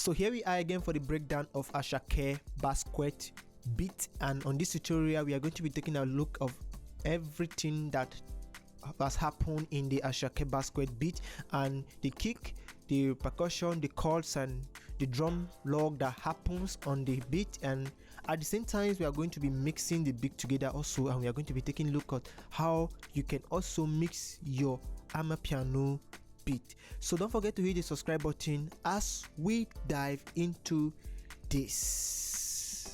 So here we are again for the breakdown of Asake Basquiat beat, and on this tutorial we are going to be taking a look of everything that has happened in the Asake Basquiat beat, and the kick, the percussion, the chords, and the drum log that happens on the beat. And at the same time we are going to be mixing the beat together also, and we are going to be taking a look at how you can also mix your amapiano beat. So don't forget to hit the subscribe button as we dive into this.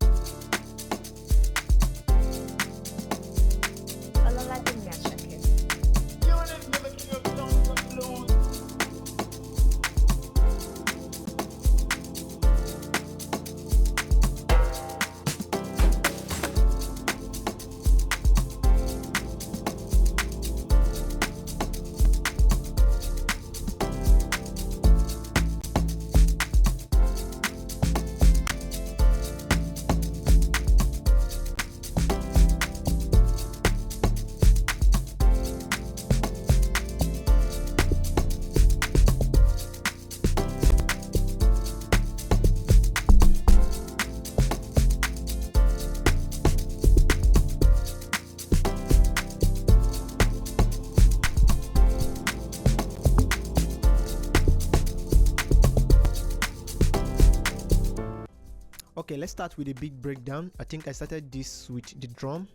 Okay, let's start with a big breakdown. I think I started this with the drum,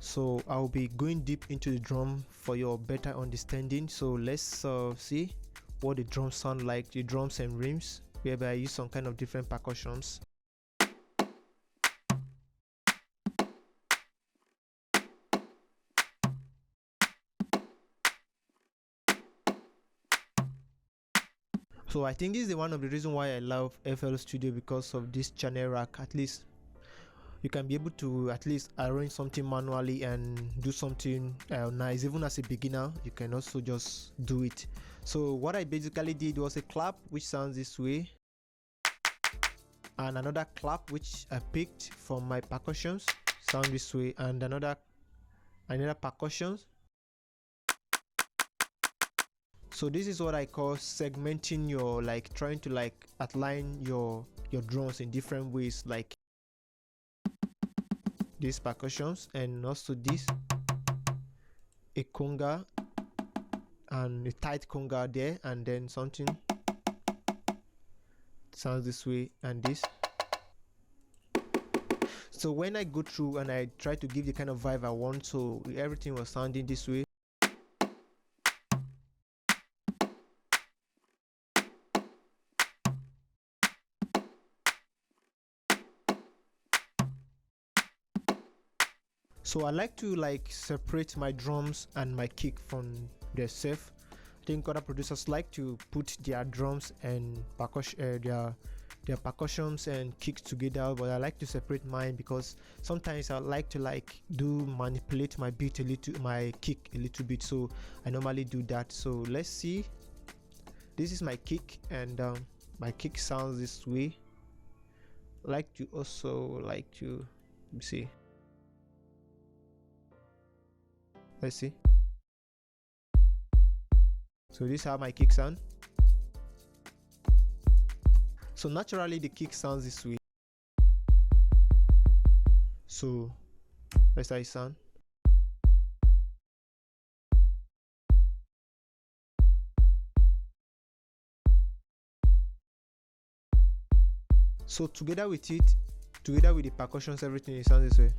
so I'll be going deep into the drum for your better understanding. So let's see what the drums sound like, the drums and rims, whereby I use some kind of different percussions. So I think this is one of the reasons why I love FL Studio, because of this channel rack. At least you can be able to at least arrange something manually and do something nice. Even as a beginner, you can also just do it. So what I basically did was a clap which sounds this way, and another clap which I picked from my percussions sound this way, and another percussions. So this is what I call segmenting your, like trying to like outline your drums in different ways, like these percussions, and also this, a conga and a tight conga there, and then something sounds this way, and this. So when I go through and I try to give the kind of vibe I want, so everything was sounding this way. So I like to like separate my drums and my kick from themselves. I think other producers like to put their drums and percussion, their percussions and kicks together, but I like to separate mine because sometimes I like to like manipulate my beat a little, my kick a little bit. So I normally do that. So let's see. This is my kick, and my kick sounds this way. I like to also like to see. Let's see. So this is how my kick sound. So naturally the kick sounds this way. So let's how it sound. So together with it, together with the percussions, everything it sounds this way.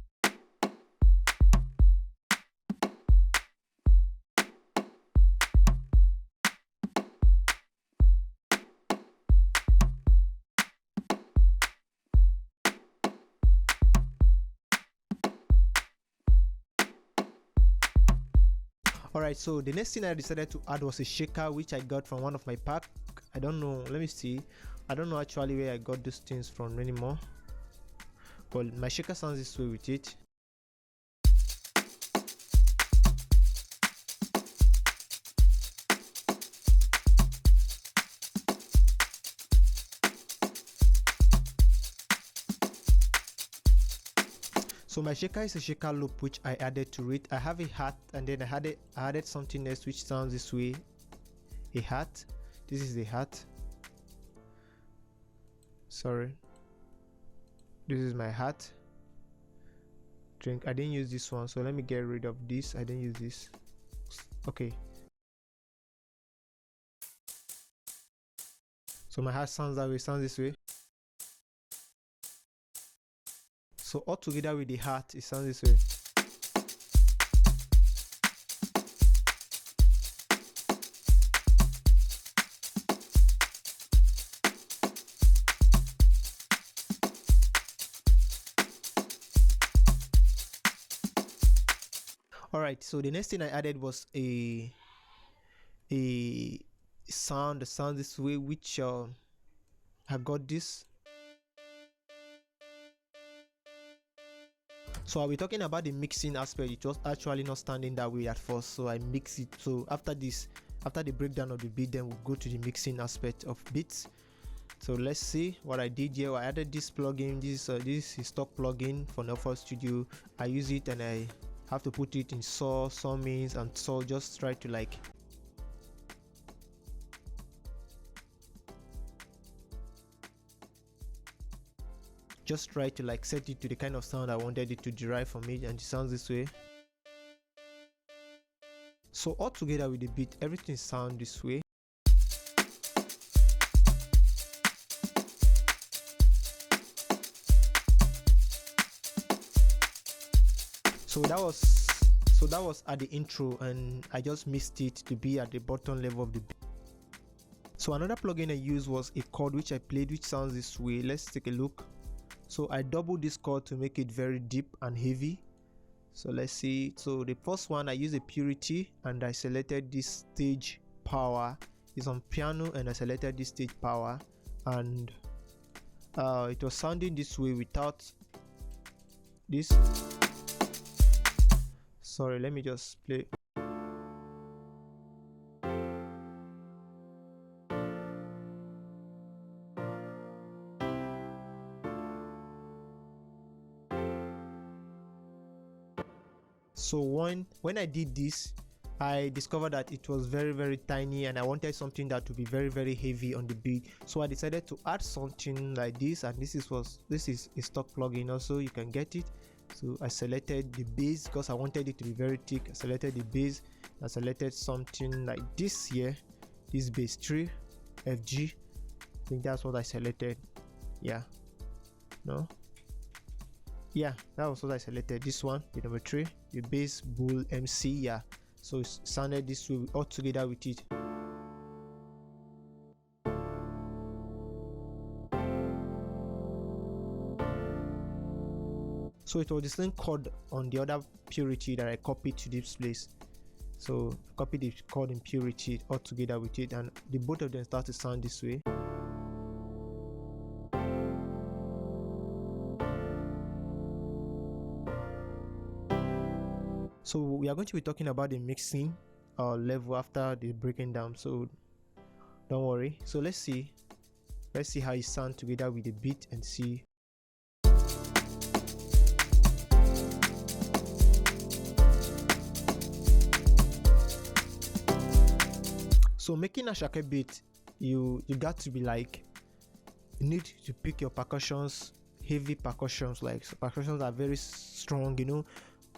Alright, so the next thing I decided to add was a shaker which I got from one of my pack. I don't know, let me see. I don't know actually where I got these things from anymore, but my shaker sounds this way with it. So my shaker is a shaker loop which I added to it. I have a hat, and then I added something else which sounds this way. A hat. This is the hat. Sorry, this is my hat. Drink. I didn't use this one, so let me get rid of this. I didn't use this. Okay. So my hat sounds that way, sounds this way. So all together with the hat, it sounds this way. Alright, so the next thing I added was a sound, the sound this way, which I got this. So I'll be talking about the mixing aspect. It was actually not standing that way at first, so I mix it. So after this, after the breakdown of the beat, then we'll go to the mixing aspect of beats. So let's see what I did here. I added this plugin. This is stock plugin for FL Studio. I use it and I have to put it in saw means, and so just try to like set it to the kind of sound I wanted it to derive from it, and it sounds this way. So all together with the beat, everything sounds this way. So that was at the intro, and I just missed it to be at the bottom level of the beat. So another plugin I used was a chord which I played, which sounds this way. Let's take a look. So I doubled this chord to make it very deep and heavy. So let's see. So the first one, I used a purity and I selected this stage power. It's on piano and I selected this stage power, and it was sounding this way without this. Sorry, let me just play. So when I did this, I discovered that it was very tiny, and I wanted something that would be very heavy on the beat. So I decided to add something like this, and this is a stock plugin also, you can get it. So I selected the bass because I wanted it to be very thick. I selected the bass. I selected something like this here, this bass 3 FG. I think that's what I selected. Yeah, no, yeah, that was what I selected. This one, the number 3, the bass bull MC. Yeah, so it sounded this way all together with it. So it was the same chord on the other purity that I copied to this place. So I copied the chord in purity all together with it, and the both of them start to sound this way. So we are going to be talking about the mixing level after the breaking down, so don't worry. So let's see how it sounds together with the beat and see. So making a Asake beat, you got to be like, you need to pick your percussions, heavy percussions, like percussions are very strong, you know.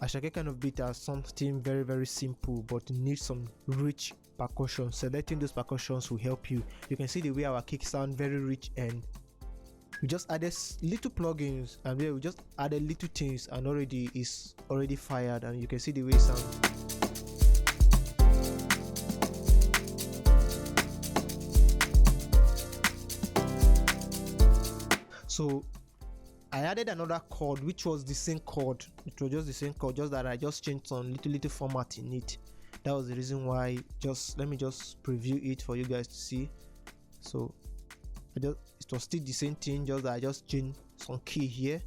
Asake kind of beat has something very simple, but you need some rich percussion. Selecting those percussions will help you. You can see the way our kick sound very rich, and we just added little plugins, and we just added little things, and already is already fired, and you can see the way it sounds. So I added another chord which was the same chord. It was just the same chord, just that I just changed some little format in it. That was the reason why. Let me just preview it for you guys to see. So it was still the same thing, just that I just changed some key here,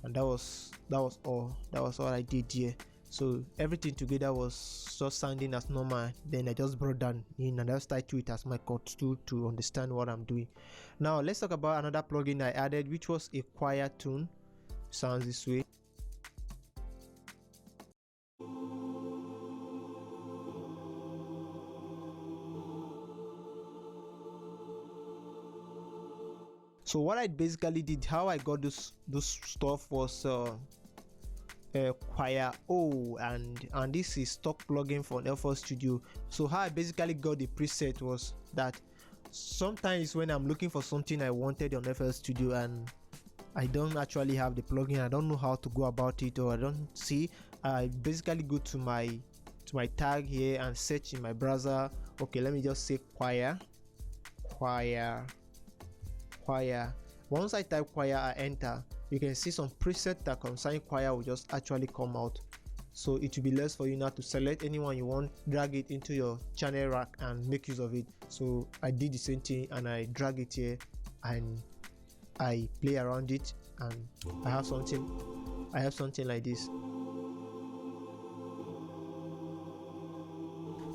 and that was all I did here. So everything together was just sounding as normal. Then I just brought down in and I just tied to it as my chord tool to understand what I'm doing. Now let's talk about another plugin I added, which was a choir tune. Sounds this way. So what I basically did, how I got this stuff was choir and this is stock plugin for FL Studio. So how I basically got the preset was that sometimes when I'm looking for something I wanted on FL Studio and I don't actually have the plugin, I don't know how to go about it, or I don't see, I basically go to my tag here and search in my browser. Okay, let me just say choir. Once I type choir, I enter, you can see some preset that concern choir will just actually come out. So it will be less for you now to select anyone you want, drag it into your channel rack and make use of it. So I did the same thing and I drag it here and I play around it, and I have something like this.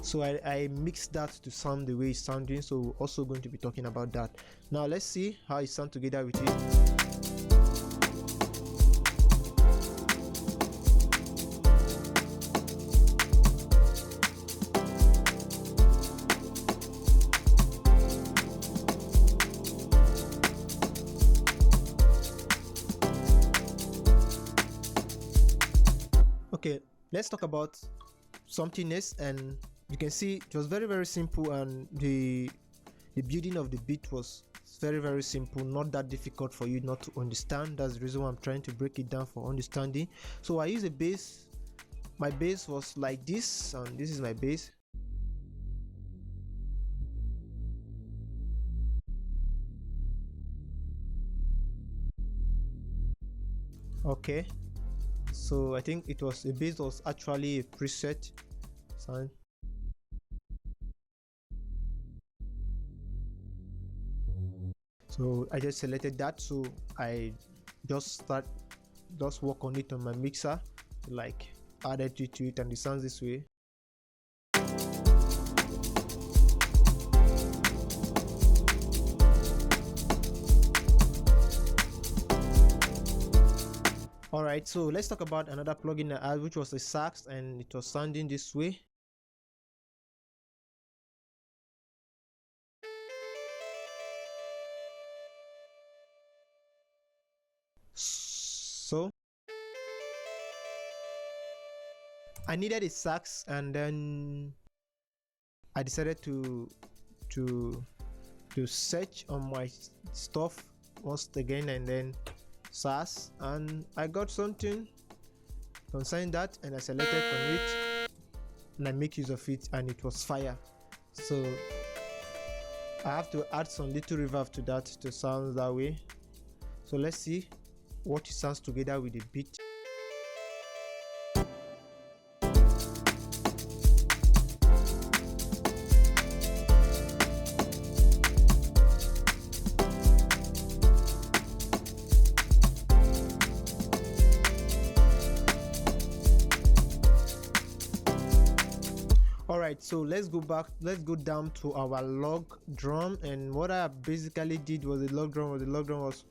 So I mixed that to sound the way it's sounding, so we're also going to be talking about that. Now let's see how it sounds together with it. Okay, let's talk about something else, and you can see it was very simple, and the building of the beat was very simple, not that difficult for you not to understand. That's the reason why I'm trying to break it down for understanding. So I use a bass. My bass was like this, and this is my bass. Okay, so I think it was a bass was actually a preset sound. So I just selected that, so I just work on it on my mixer, like added it to it, and it sounds this way. Alright, so let's talk about another plugin I had, which was a sax, and it was sounding this way. So I needed a sax, and then I decided to search on my stuff once again, and then sax, and I got something concerning that, and I selected on it and I make use of it, and it was fire. So I have to add some little reverb to that to sound that way. So let's see what it sounds together with the beat. Alright, so let's go down to our log drum, and what I basically did was the log drum was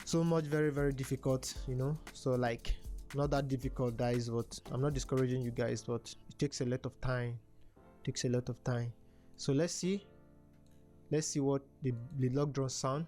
so much very difficult, you know. So like, not that difficult, guys, but I'm not discouraging you guys, but it takes a lot of time. So let's see what the log drum sound.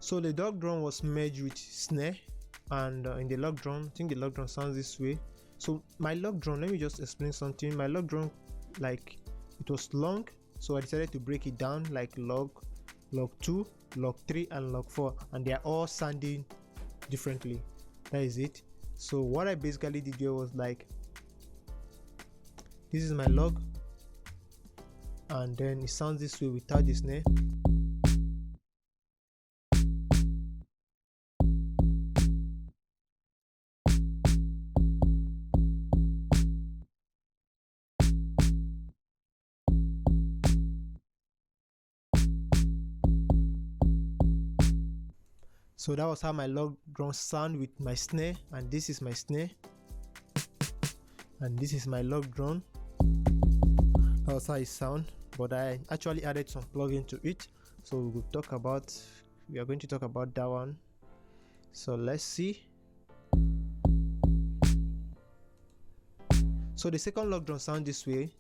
So the log drum was merged with snare, and in the log drum, I think the log drum sounds this way. So my log drum, let me just explain something. My log drum, like, it was long, so I decided to break it down like log 2, log 3, and log 4, and they are all sounding differently. That is it. So what I basically did here was like, this is my log, and then it sounds this way without the snare. So that was how my log drum sound with my snare, and this is my snare, and this is my log drum. That was how it sound, but I actually added some plugin to it, so we are going to talk about that one. So let's see. So the second log drum sound this way.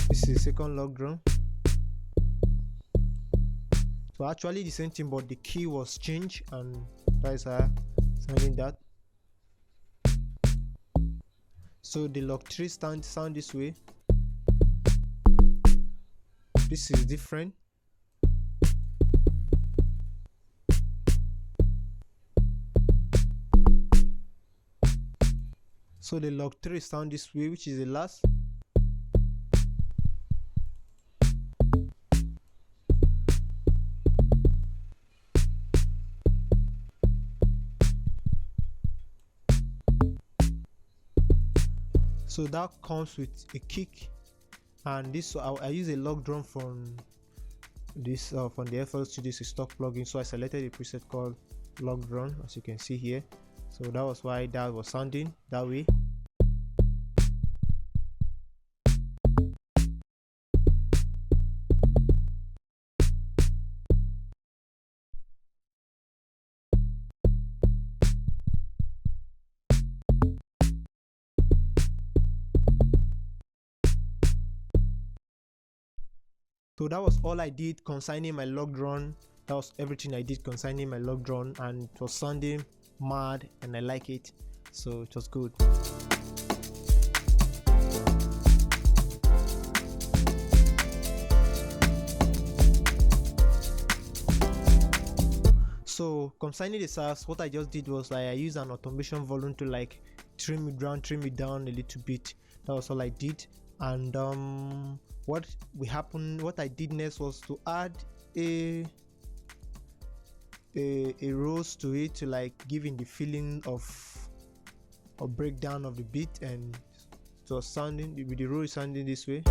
This is the second log drum. So actually the same thing, but the key was changed, and that is how sounding that. So the log 3 sound this way. This is different. So the log 3 sound this way, which is the last. So that comes with a kick, and this, so I use a log drum from this from the FL Studio stock plugin. So I selected a preset called log drum, as you can see here. So that was why that was sounding that way. So that was all I did concerning my log drum. That was everything I did concerning my log drum, and it was sounding mad, and I like it, so it was good. So concerning the sax, what I just did was I used an automation volume to like trim it down a little bit. That was all I did. And what I did next was to add a rose to it, to like giving the feeling of a breakdown of the beat, and it was sounding with the rose sounding this way.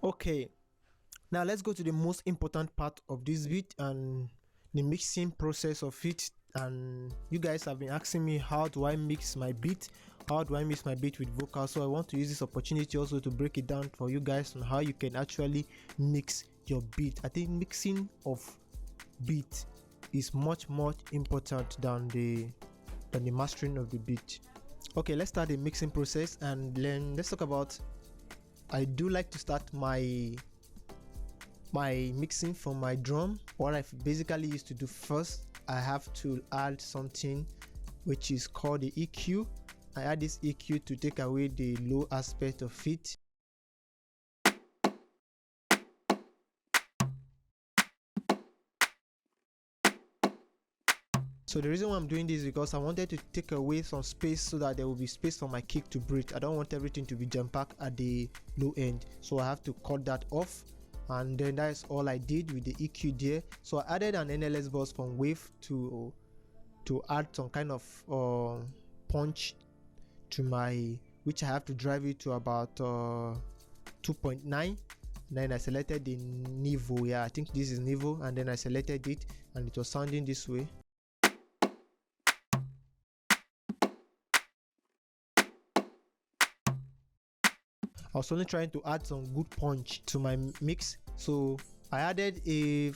Okay, now let's go to the most important part of this beat and the mixing process of it. And you guys have been asking me, how do I mix my beat? How do I mix my beat with vocals? So I want to use this opportunity also to break it down for you guys on how you can actually mix your beat. I think mixing of beat is much more important than the mastering of the beat. Okay, let's start the mixing process, and then let's talk about, I do like to start my mixing from my drum. What I basically used to do first, I have to add something which is called the EQ. I add this EQ to take away the low aspect of it. So the reason why I'm doing this is because I wanted to take away some space so that there will be space for my kick to breathe. I don't want everything to be jam-packed at the low end, so I have to cut that off. And then that's all I did with the EQ there. So I added an NLS bus from Wave to add some kind of punch to my, which I have to drive it to about 2.9. Then I selected the niveau. Yeah, I think this is niveau, and then I selected it, and it was sounding this way. I was only trying to add some good punch to my mix, so I added a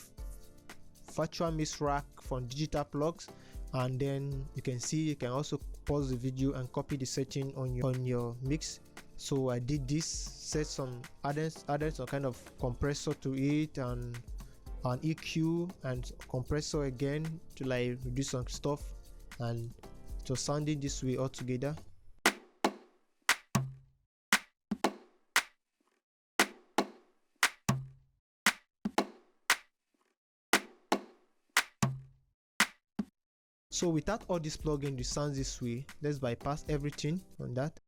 virtual mix rack from Digital Plugs, and then you can see, you can also pause the video and copy the setting on your mix. So I did this, set some added some kind of compressor to it, and an EQ and compressor again to like reduce some stuff, and it was sounding this way altogether. So without all this plugin, it sounds this way. Let's bypass everything on that.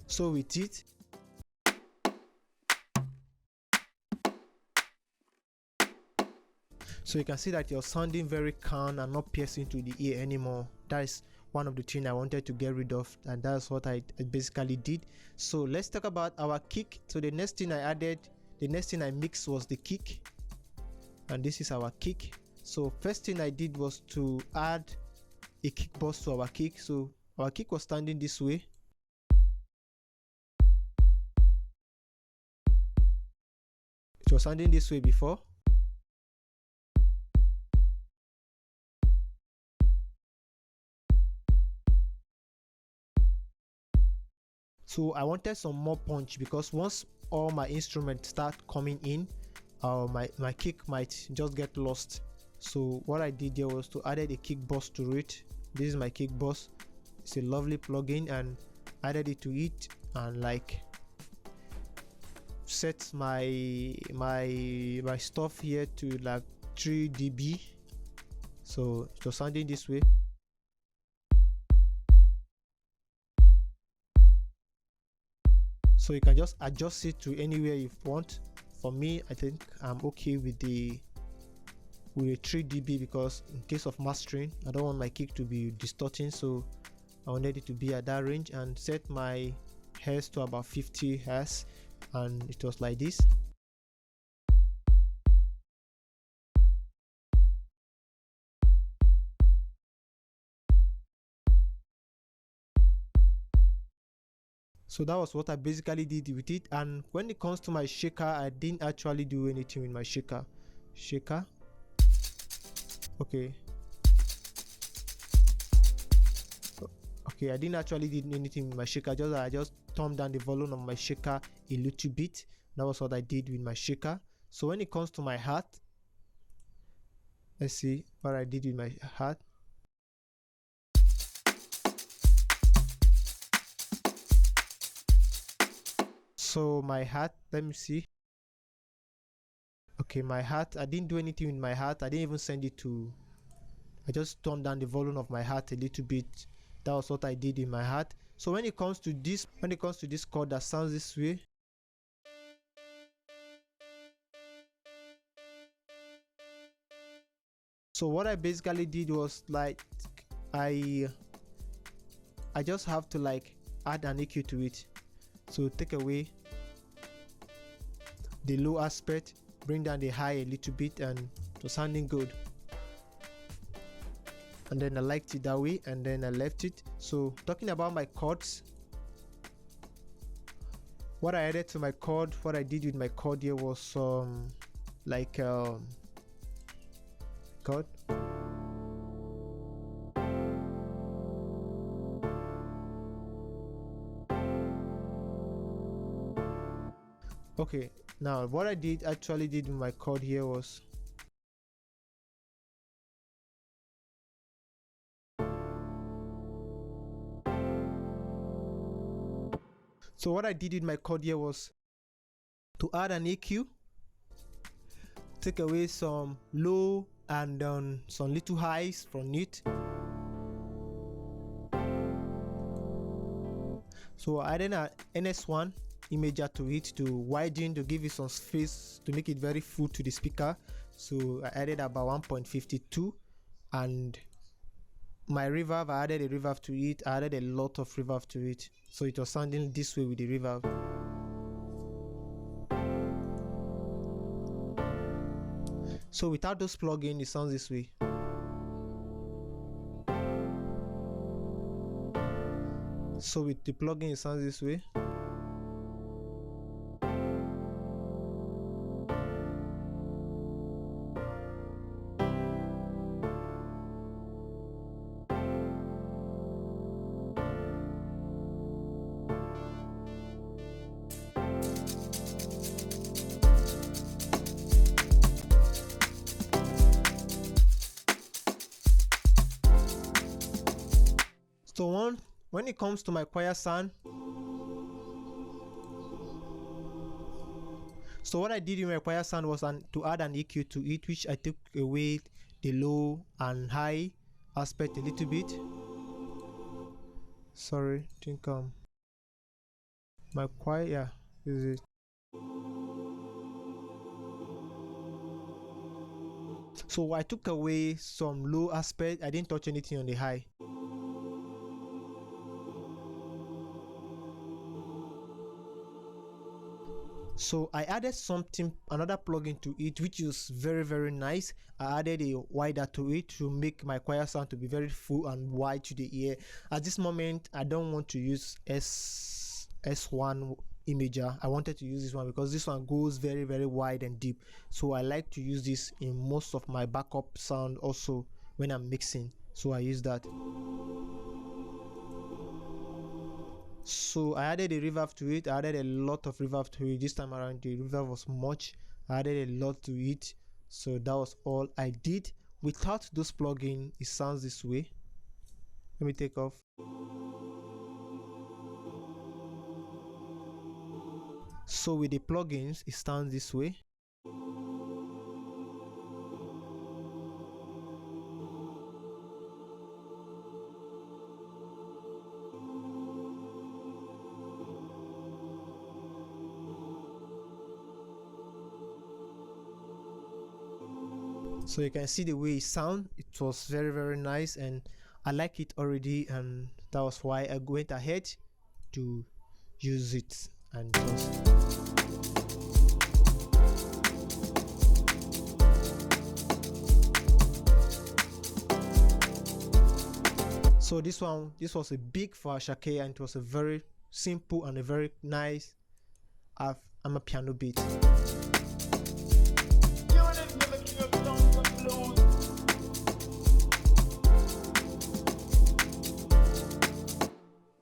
So with it, so you can see that you're sounding very calm and not piercing to the ear anymore. That is one of the things I wanted to get rid of, and that's what I basically did. So let's talk about our kick. So the next thing I mixed was the kick, and this is our kick. So first thing I did was to add a kick boss to our kick. So our kick was standing this way. It was standing this way before. So I wanted some more punch, because once all my instruments start coming in, my kick might just get lost. So what I did there was to added a kick boss to it. This is my kick boss. It's a lovely plugin, and added it to it, and like set my stuff here to like 3 dB. So it was sounding this way. So you can just adjust it to anywhere you want. For me, I think I'm okay with a 3 dB, because in case of mastering, I don't want my kick to be distorting, so I wanted it to be at that range, and set my hertz to about 50 hertz, and it was like this. So that was what I basically did with it. And when it comes to my shaker, I didn't actually do anything with my shaker. Okay, I didn't actually did anything with my shaker. I just turned down the volume of my shaker a little bit. That was what I did with my shaker. So when it comes to my hat, let's see what I did with my hat. So my hat, let me see. Okay, my hat, I didn't do anything with my hat. I didn't even send it to, I just turned down the volume of my hat a little bit. That was what I did in my hat. So when it comes to this chord that sounds this way, so what I basically did was like I just have to like add an EQ to it. So take away the low aspect, bring down the high a little bit, and it was sounding good. And then I liked it that way, and then I left it. So talking about my chords, what I added to my chord, what I did with my chord here was chord. Okay, now what I actually did with my chord here was to add an EQ, take away some low and some little highs from it. So I added an NS1 imager to it to widen, to give it some space, to make it very full to the speaker. So I added about 1.52, and my reverb, I added a reverb to it. I added a lot of reverb to it, so it was sounding this way with the reverb. So without those plugins, it sounds this way. So with the plugin, it sounds this way. So when it comes to my choir sound, So what I did in my choir sound was to add an EQ to it, which I took away the low and high aspect a little bit. Sorry, I think my choir, is it? So I took away some low aspect. I didn't touch anything on the high. So I added another plugin to it, which is very nice. I added a wider to it to make my choir sound to be very full and wide to the ear. At this moment, I don't want to use S1 imager. I wanted to use this one because this one goes very wide and deep. So I like to use this in most of my backup sound also when I'm mixing. So I use that. So I added a reverb to it. I added a lot of reverb to it. This time around the reverb was much. I added a lot to it. So that was all I did. Without those plugins, it sounds this way. Let me take off. So with the plugins, it sounds this way. So you can see the way it sounds. It was very nice and I like it already, and that was why I went ahead to use it and just so this was a big for Asake, and it was a very simple and a very nice piano beat.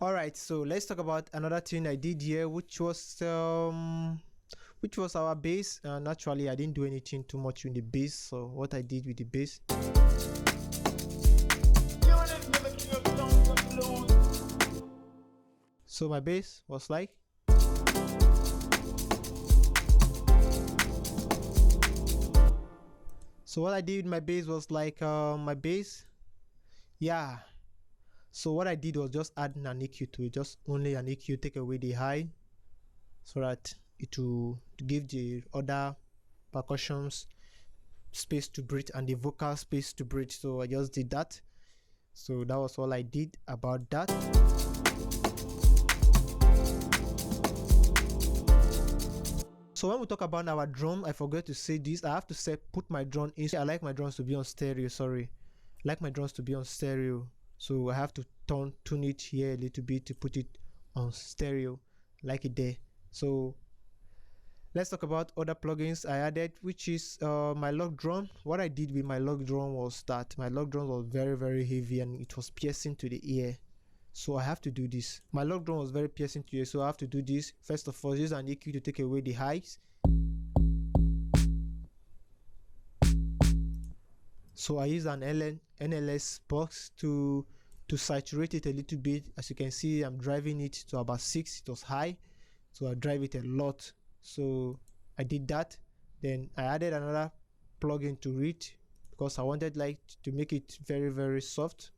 Alright, so let's talk about another thing I did here, which was our bass. And actually I didn't do anything too much with the bass. So what I did with the bass, so my bass was like, so what I did with my bass was like my bass, yeah. So what I did was just add an EQ to it, just only an EQ, take away the high, so that it will give the other percussions space to breathe and the vocal space to breathe. So I just did that. So that was all I did about that. So when we talk about our drum, I forgot to say this. I have to put my drum in. I like my drums to be on stereo. Sorry, I like my drums to be on stereo. So I have to tune it here a little bit to put it on stereo, like it there. So let's talk about other plugins I added, which is my log drum. What I did with my log drum was that my log drum was very heavy and it was piercing to the ear. So I have to do this. My log drum was very piercing to the ear, so I have to do this. First of all, use an EQ to take away the highs. So I use an NLS box to saturate it a little bit. As you can see, I'm driving it to about 6. It was high, so I drive it a lot. So I did that. Then I added another plugin to it because I wanted like to make it very soft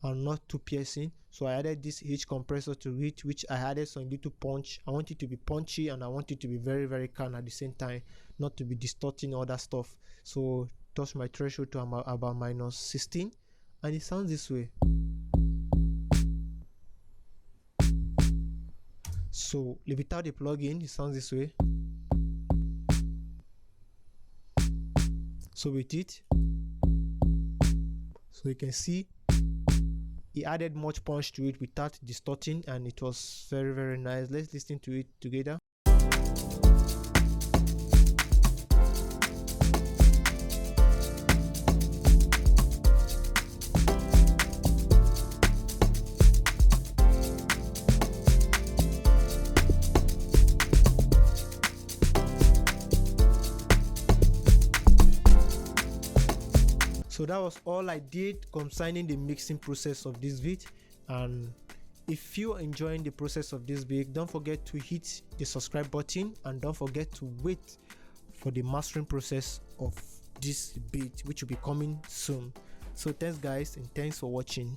and not too piercing. So I added this H compressor to it, which I added some little punch. I want it to be punchy and I want it to be very calm at the same time, not to be distorting other stuff. So touch my threshold to about -16 and it sounds this way. So without the plugin, it sounds this way. So with it, so you can see he added much punch to it without distorting, and it was very nice. Let's listen to it together. So that was all I did concerning the mixing process of this beat, and If you're enjoying the process of this beat, don't forget to hit the subscribe button, and don't forget to wait for the mastering process of this beat, which will be coming soon. So thanks guys, and thanks for watching.